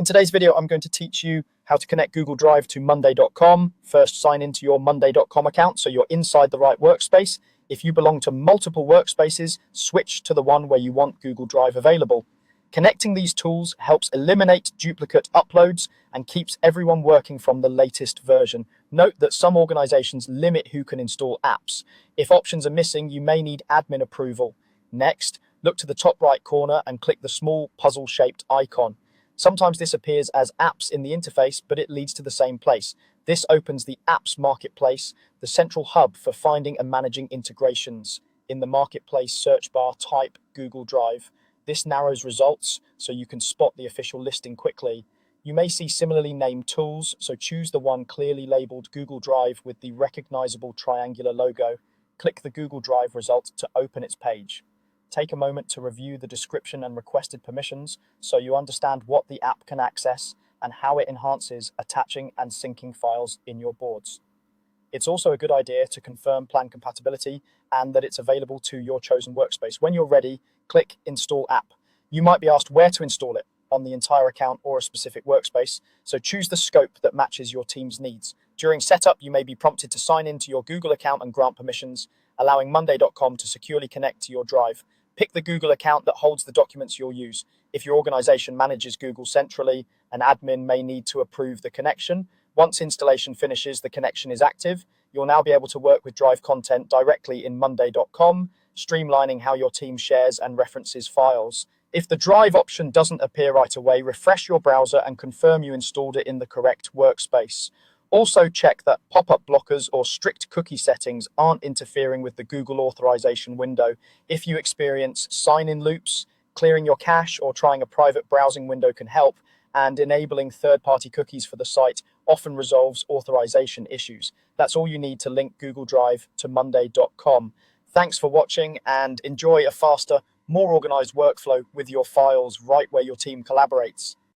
In today's video, I'm going to teach you how to connect Google Drive to monday.com. First, sign into your monday.com account so you're inside the right workspace. If you belong to multiple workspaces, switch to the one where you want Google Drive available. Connecting these tools helps eliminate duplicate uploads and keeps everyone working from the latest version. Note that some organizations limit who can install apps. If options are missing, you may need admin approval. Next, look to the top right corner and click the small puzzle-shaped icon. Sometimes this appears as apps in the interface, but it leads to the same place. This opens the Apps Marketplace, the central hub for finding and managing integrations. In the Marketplace search bar, type Google Drive. This narrows results so you can spot the official listing quickly. You may see similarly named tools, so choose the one clearly labeled Google Drive with the recognizable triangular logo. Click the Google Drive result to open its page. Take a moment to review the description and requested permissions so you understand what the app can access and how it enhances attaching and syncing files in your boards. It's also a good idea to confirm plan compatibility and that it's available to your chosen workspace. When you're ready, click Install App. You might be asked where to install it, on the entire account or a specific workspace, so choose the scope that matches your team's needs. During setup, you may be prompted to sign into your Google account and grant permissions, allowing monday.com to securely connect to your Drive. Pick the Google account that holds the documents you'll use. If your organization manages Google centrally, an admin may need to approve the connection. Once installation finishes, the connection is active. You'll now be able to work with Drive content directly in monday.com, streamlining how your team shares and references files. If the Drive option doesn't appear right away, refresh your browser and confirm you installed it in the correct workspace. Also check that pop-up blockers or strict cookie settings aren't interfering with the Google authorization window. If you experience sign-in loops, clearing your cache or trying a private browsing window can help, and enabling third-party cookies for the site often resolves authorization issues. That's all you need to link Google Drive to monday.com. Thanks for watching and enjoy a faster, more organized workflow with your files right where your team collaborates.